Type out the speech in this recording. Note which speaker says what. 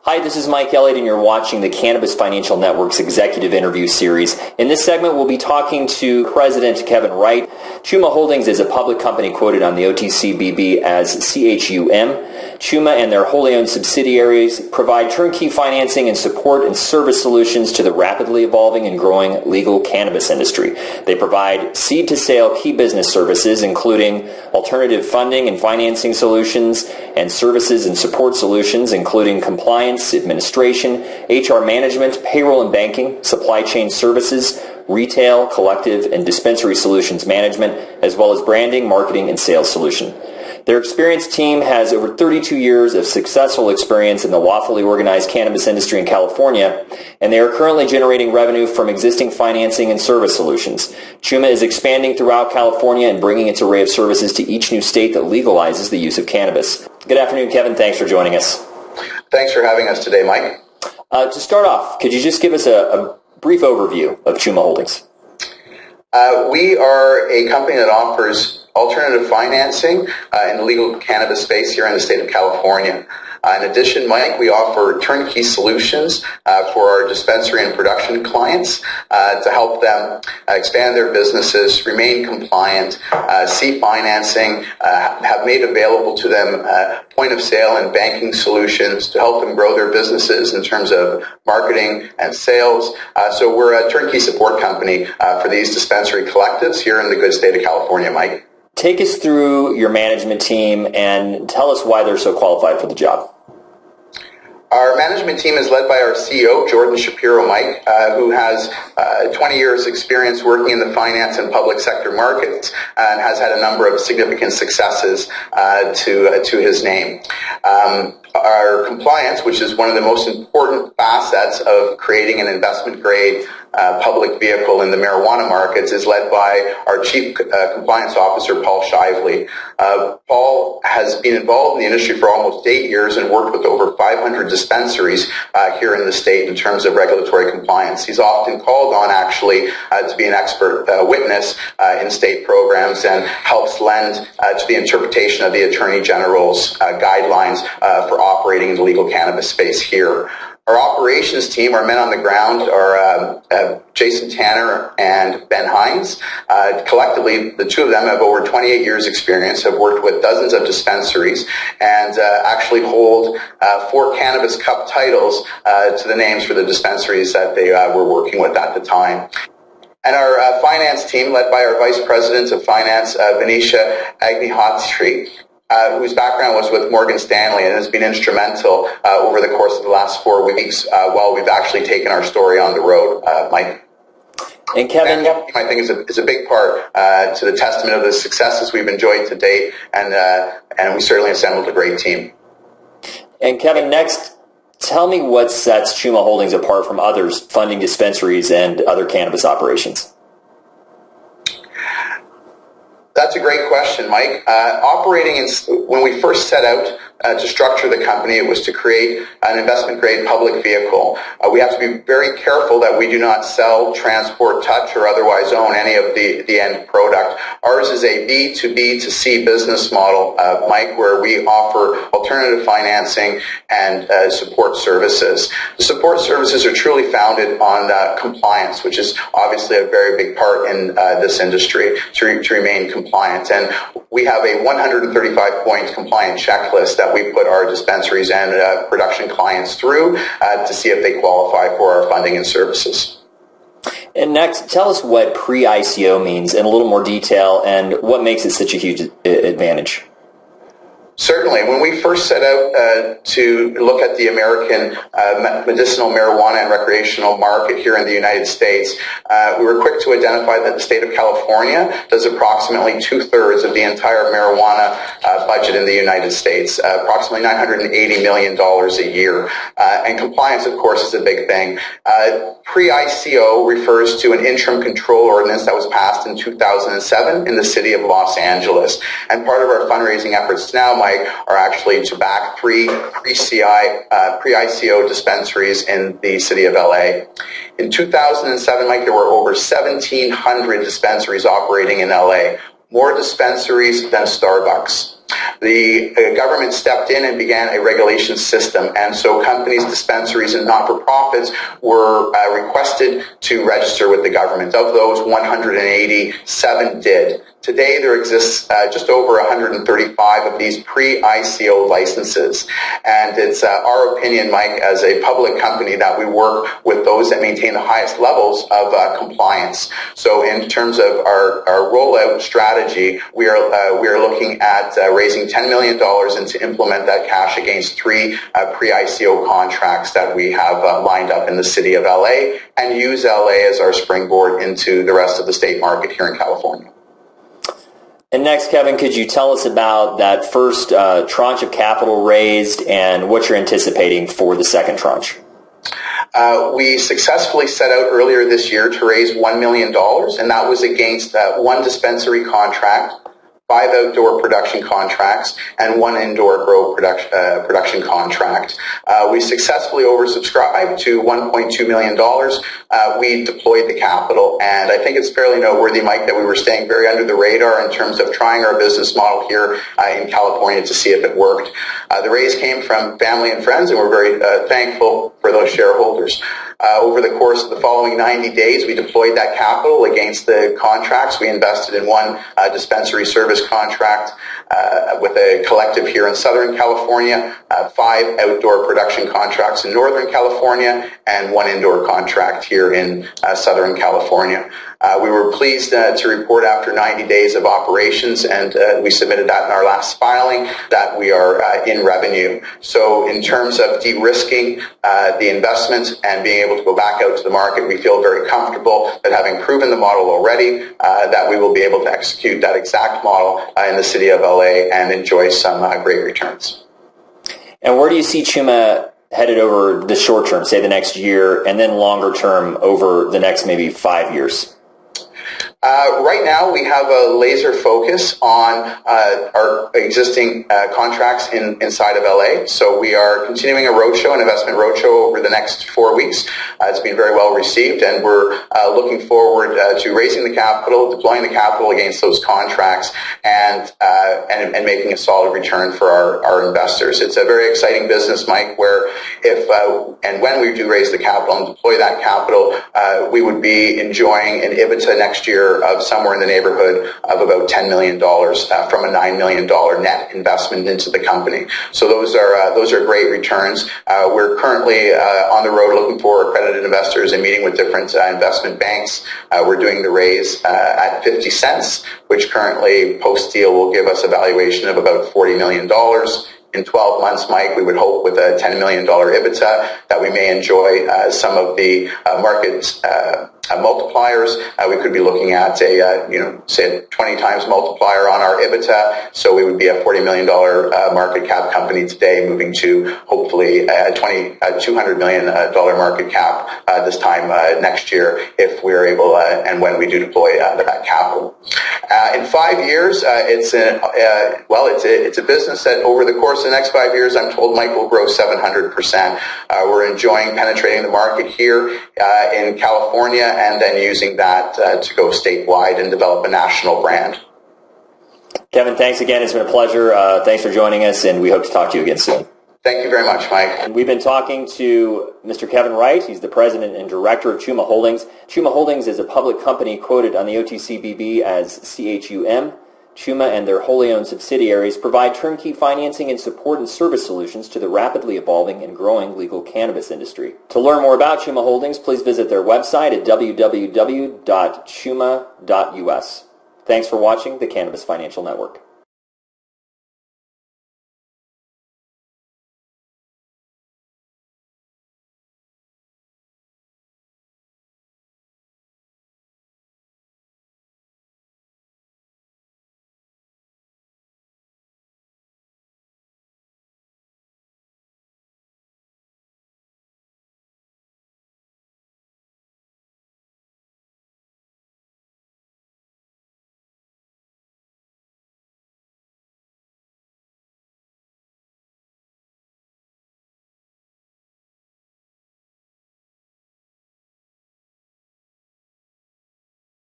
Speaker 1: Hi, this is Mike Elliott, and you're watching the Cannabis Financial Network's executive interview series. In this segment, we'll be talking to President Kevin Wright. Chuma Holdings is a public company quoted on the OTCBB as CHUM. Chuma and their wholly owned subsidiaries provide turnkey financing and support and service solutions to the rapidly evolving and growing legal cannabis industry. They provide seed-to-sale key business services, including alternative funding and financing solutions, and services and support solutions, including compliance, administration, HR management, payroll and banking, supply chain services, retail, collective, and dispensary solutions management, as well as branding, marketing, and sales solution. Their experienced team has over 32 years of successful experience in the lawfully organized cannabis industry in California, and they are currently generating revenue from existing financing and service solutions. Chuma is expanding throughout California and bringing its array of services to each new state that legalizes the use of cannabis. Good afternoon, Kevin. Thanks for joining us.
Speaker 2: Thanks for having us today, Mike.
Speaker 1: To start off, could you just give us a brief overview of Chuma Holdings?
Speaker 2: We are a company that offers alternative financing in the legal cannabis space here in the state of California. In addition, Mike, we offer turnkey solutions for our dispensary and production clients to help them expand their businesses, remain compliant, see financing, have made available to them point of sale and banking solutions to help them grow their businesses in terms of marketing and sales. So we're a turnkey support company for these dispensary collectives here in the good state of California, Mike.
Speaker 1: Take us through your management team and tell us why they're so qualified for the job.
Speaker 2: Our management team is led by our CEO, Jordan Shapiro, Mike, who has 20 years experience working in the finance and public sector markets and has had a number of significant successes to his name. Our compliance, which is one of the most important facets of creating an investment-grade public vehicle in the marijuana markets, is led by our Chief Compliance Officer, Paul Shively. Paul has been involved in the industry for almost 8 years and worked with over 500 dispensaries here in the state in terms of regulatory compliance. He's often called on, actually, to be an expert witness in state programs and helps lend to the interpretation of the Attorney General's guidelines for operating in the legal cannabis space here. Our operations team, our men on the ground, are Jason Tanner and Ben Hines. Collectively, the two of them have over 28 years experience, have worked with dozens of dispensaries, and actually hold 4 Cannabis Cup titles to the names for the dispensaries that they were working with at the time. And our finance team, led by our Vice President of Finance, Venetia Agnihotri, whose background was with Morgan Stanley and has been instrumental over the course of the last 4 weeks while we've actually taken our story on the road, Mike.
Speaker 1: And Kevin,
Speaker 2: I think is a big part to the testament of the successes we've enjoyed to date, and we certainly assembled a great team.
Speaker 1: And Kevin, next, tell me what sets Chuma Holdings apart from others funding dispensaries and other cannabis operations.
Speaker 2: That's a great question, Mike. When we first set out to structure the company, it was to create an investment-grade public vehicle. We have to be very careful that we do not sell, transport, touch, or otherwise own any of the end product. Ours is a B2B2C business model, Mike, where we offer alternative financing and support services. The support services are truly founded on compliance, which is obviously a very big part in this industry to remain compliant. And we have a 135-point compliant checklist that we put our dispensaries and production clients through to see if they qualify for our funding and services.
Speaker 1: And next, tell us what pre-ICO means in a little more detail and what makes it such a huge advantage.
Speaker 2: Certainly. When we first set out to look at the American medicinal marijuana and recreational market here in the United States, we were quick to identify that the state of California does approximately 2/3 of the entire marijuana budget in the United States, approximately $980 million a year. And compliance, of course, is a big thing. Pre-ICO refers to an interim control ordinance that was passed in 2007 in the city of Los Angeles. And part of our fundraising efforts now, Mike, are actually to back three pre-ICO dispensaries in the city of LA. In 2007, Mike, there were over 1,700 dispensaries operating in LA, more dispensaries than Starbucks. The government stepped in and began a regulation system, and so companies, dispensaries, and not-for-profits were requested to register with the government. Of those, 187 did. Today, there exists just over 135 of these pre-ICO licenses, and it's our opinion, Mike, as a public company, that we work with those that maintain the highest levels of compliance. So, in terms of our rollout strategy, we are looking at raising $10 million and to implement that cash against 3 pre-ICO contracts that we have lined up in the city of LA, and use LA as our springboard into the rest of the state market here in California.
Speaker 1: And next, Kevin, could you tell us about that first tranche of capital raised and what you're anticipating for the second tranche?
Speaker 2: We successfully set out earlier this year to raise $1 million, and that was against 1 dispensary contract, 5 outdoor production contracts, and 1 indoor grow production contract. We successfully oversubscribed to $1.2 million. We deployed the capital, and I think it's fairly noteworthy, Mike, that we were staying very under the radar in terms of trying our business model here in California to see if it worked. The raise came from family and friends, and we're very thankful for those shareholders. Over the course of the following 90 days, we deployed that capital against the contracts. We invested in 1 dispensary service contract with a collective here in Southern California, 5 outdoor production contracts in Northern California, and 1 indoor contract here in Southern California. We were pleased to report after 90 days of operations, and we submitted that in our last filing, that we are in revenue. So in terms of de-risking the investment and being able to go back out to the market, we feel very comfortable that having proven the model already, that we will be able to execute that exact model in the city of LA and enjoy some great returns.
Speaker 1: And where do you see Chuma headed over the short term, say the next year, and then longer term over the next maybe 5 years?
Speaker 2: Right now, we have a laser focus on our existing contracts inside of LA. So we are continuing a roadshow, an investment roadshow, over the next 4 weeks. It's been very well received, and we're looking forward to raising the capital, deploying the capital against those contracts, and making a solid return for our investors. It's a very exciting business, Mike, where if and when we do raise the capital and deploy that capital, we would be enjoying an EBITDA next year of somewhere in the neighborhood of about $10 million from a $9 million net investment into the company. So those are great returns. We're currently on the road looking for accredited investors and meeting with different investment banks. We're doing the raise at 50 cents, which currently post-deal will give us a valuation of about $40 million. In 12 months, Mike, we would hope with a $10 million EBITDA that we may enjoy some of the market multipliers. We could be looking at say a 20 times multiplier on our EBITDA. So we would be a $40 million market cap company today, moving to hopefully a $200 million market cap this time next year, if we're able and when we do deploy that capital. In 5 years, it's a business that over the course of the next 5 years, I'm told, Mike, will grow 700%. We're enjoying penetrating the market here in California, and then using that to go statewide and develop a national brand.
Speaker 1: Kevin, thanks again. It's been a pleasure. Thanks for joining us, and we hope to talk to you again soon.
Speaker 2: Thank you very much, Mike.
Speaker 1: And we've been talking to Mr. Kevin Wright. He's the president and director of Chuma Holdings. Chuma Holdings is a public company quoted on the OTCBB as CHUM. Chuma and their wholly owned subsidiaries provide turnkey financing and support and service solutions to the rapidly evolving and growing legal cannabis industry. To learn more about Chuma Holdings, please visit their website at www.chuma.us. Thanks for watching the Cannabis Financial Network.